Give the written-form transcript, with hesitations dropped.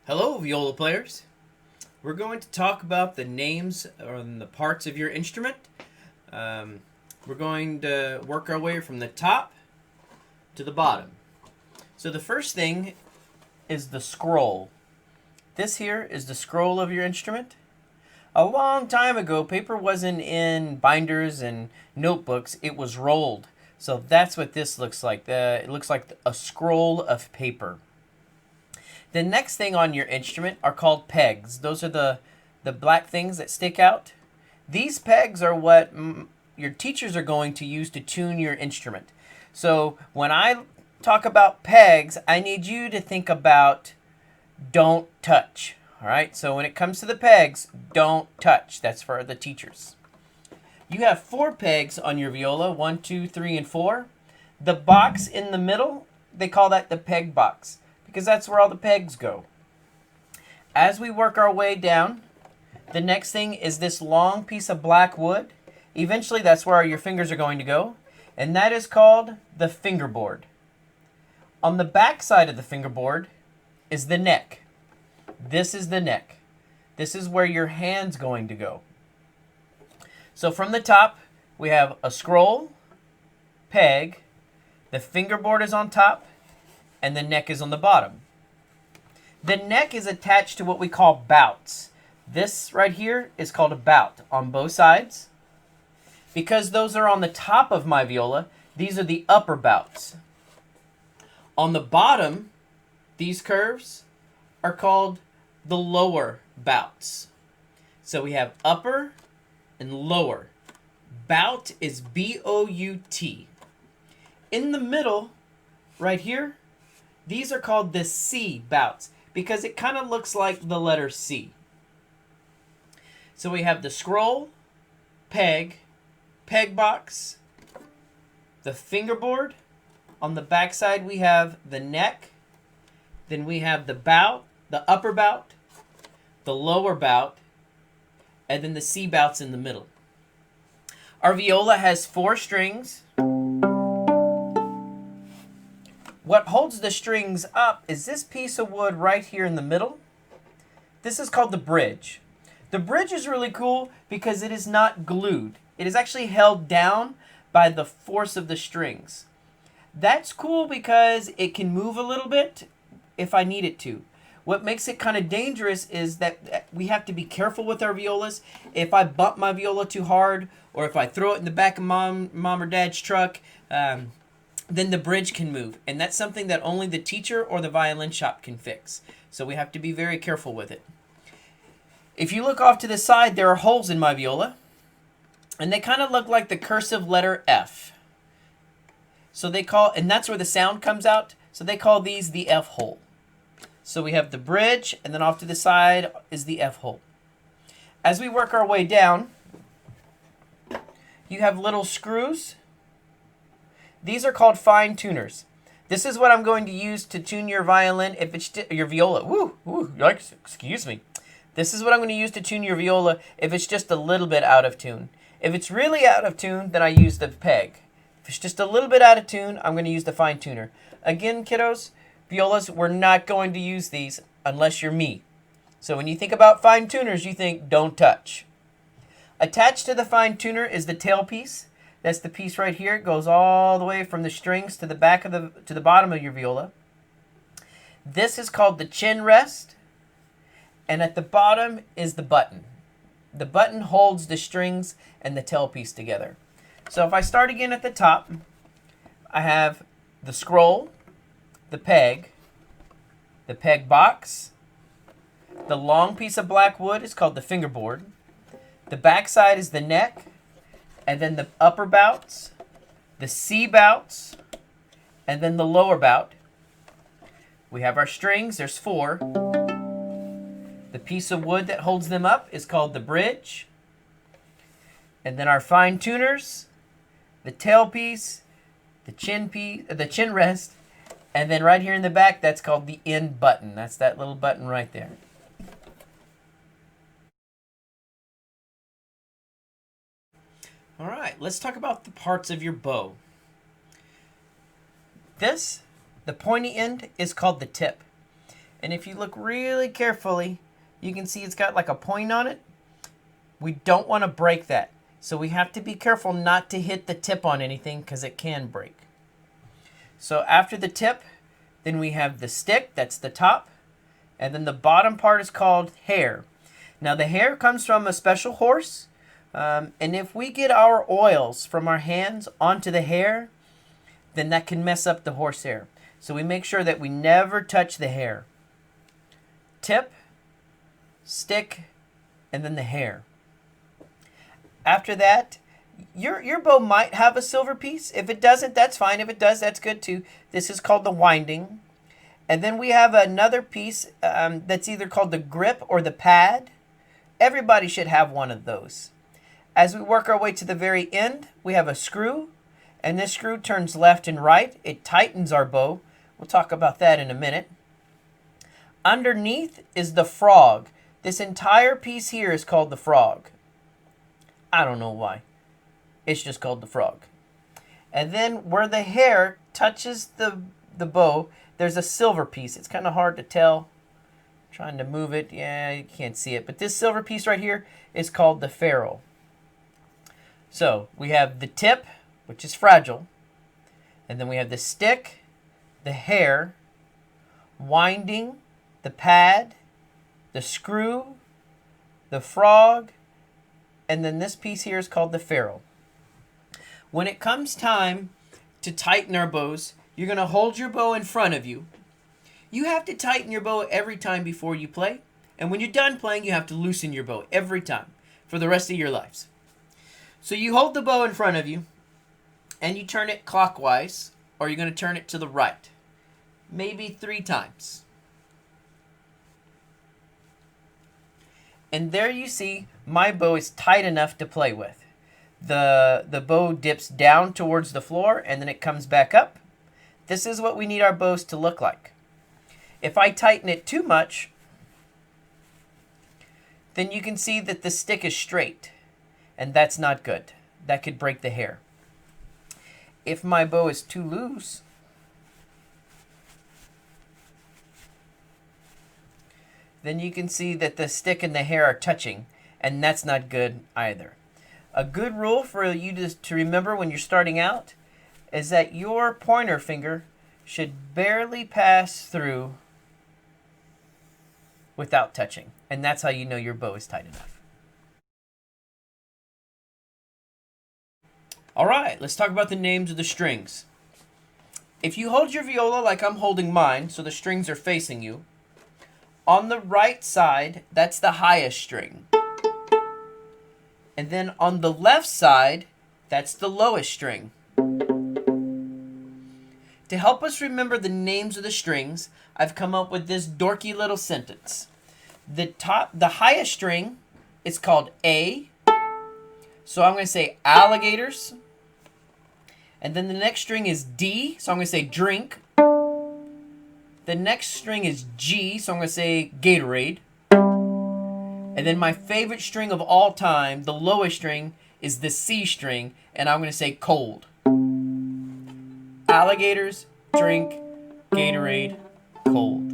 Hello, viola players. We're going to talk about the names and the parts of your instrument. We're going to work our way from the top to the bottom. So the first thing is the scroll. This here is the scroll of your instrument. A long time ago, paper wasn't in binders and notebooks. It was rolled. So that's what this looks like. It looks like a scroll of paper. The next thing on your instrument are called pegs. Those are the black things that stick out. These pegs are what your teachers are going to use to tune your instrument. So when I talk about pegs, I need you to think about don't touch. All right, so when it comes to the pegs, don't touch. That's for the teachers. You have 4 pegs on your viola, 1, 2, 3, and 4. The box in the middle, they call that the peg box, because that's where all the pegs go. As we work our way down, the next thing is this long piece of black wood. Eventually, that's where your fingers are going to go, and that is called the fingerboard. On the back side of the fingerboard is the neck. This is the neck. This is where your hand's going to go. So from the top, we have a scroll, peg, the fingerboard is on top, and the neck is on the bottom. The neck is attached to what we call bouts. This right here is called a bout on both sides. Because those are on the top of my viola, these are the upper bouts. On the bottom, these curves are called the lower bouts. So we have upper and lower. Bout is B-O-U-T. In the middle, right here, these are called the C bouts because it kind of looks like the letter C. So we have the scroll, peg, peg box, the fingerboard. On the back side, we have the neck. Then we have the bout, the upper bout, the lower bout, and then the C bouts in the middle. Our viola has 4 strings. What holds the strings up is this piece of wood right here in the middle. This is called the bridge. The bridge is really cool because it is not glued. It is actually held down by the force of the strings. That's cool because it can move a little bit if I need it to. What makes it kind of dangerous is that we have to be careful with our violas. If I bump my viola too hard, or if I throw it in the back of mom or dad's truck, then the bridge can move. And that's something that only the teacher or the violin shop can fix. So we have to be very careful with it. If you look off to the side, there are holes in my viola. And they kind of look like the cursive letter F. So they call, and that's where the sound comes out. So they call these the F hole. So we have the bridge, and then off to the side is the F hole. As we work our way down, you have little screws. These are called fine tuners. This is what I'm going to use to tune your violin, if it's your viola. Excuse me. This is what I'm going to use to tune your viola if it's just a little bit out of tune. If it's really out of tune, then I use the peg. If it's just a little bit out of tune, I'm going to use the fine tuner. Again, kiddos, violas, we're not going to use these unless you're me. So when you think about fine tuners, you think don't touch. Attached to the fine tuner is the tailpiece. That's the piece right here. It goes all the way from the strings to the back of to the bottom of your viola. This is called the chin rest. And at the bottom is the button. The button holds the strings and the tailpiece together. So if I start again at the top, I have the scroll, the peg box. The long piece of black wood is called the fingerboard. The back side is the neck. And then the upper bouts, the C bouts, and then the lower bout. We have our strings, there's 4. The piece of wood that holds them up is called the bridge. And then our fine tuners, the tailpiece, the chin rest, and then right here in the back, that's called the end button. That's that little button right there. All right, let's talk about the parts of your bow. The pointy end is called the tip. And if you look really carefully, you can see it's got like a point on it. We don't want to break that. So we have to be careful not to hit the tip on anything because it can break. So after the tip, then we have the stick, that's the top. And then the bottom part is called hair. Now the hair comes from a special horse. And if we get our oils from our hands onto the hair, then that can mess up the horsehair. So we make sure that we never touch the hair. Tip, stick, and then the hair. After that, your bow might have a silver piece. If it doesn't, that's fine. If it does, that's good too. This is called the winding. And then we have another piece that's either called the grip or the pad. Everybody should have one of those. As we work our way to the very end, we have a screw. And this screw turns left and right. It tightens our bow. We'll talk about that in a minute. Underneath is the frog. This entire piece here is called the frog. I don't know why. It's just called the frog. And then where the hair touches the bow, there's a silver piece. It's kind of hard to tell. Trying to move it. Yeah, you can't see it. But this silver piece right here is called the ferrule. So we have the tip, which is fragile. And then we have the stick, the hair, winding, the pad, the screw, the frog, and then this piece here is called the ferrule. When it comes time to tighten our bows, you're going to hold your bow in front of you. You have to tighten your bow every time before you play. And when you're done playing, you have to loosen your bow every time for the rest of your lives. So you hold the bow in front of you, and you turn it clockwise, or you're going to turn it to the right. Maybe 3 times. And there you see my bow is tight enough to play with. The bow dips down towards the floor and then it comes back up. This is what we need our bows to look like. If I tighten it too much, then you can see that the stick is straight. And that's not good. That could break the hair. If my bow is too loose, then you can see that the stick and the hair are touching, and that's not good either. A good rule for you to remember when you're starting out is that your pointer finger should barely pass through without touching, and that's how you know your bow is tight enough. All right, let's talk about the names of the strings. If you hold your viola like I'm holding mine, so the strings are facing you, on the right side, that's the highest string. And then on the left side, that's the lowest string. To help us remember the names of the strings, I've come up with this dorky little sentence. The highest string is called A. So I'm going to say alligators. And then the next string is D, so I'm going to say drink. The next string is G, so I'm going to say Gatorade. And then my favorite string of all time, the lowest string, is the C string, and I'm going to say cold. Alligators, drink, Gatorade, cold.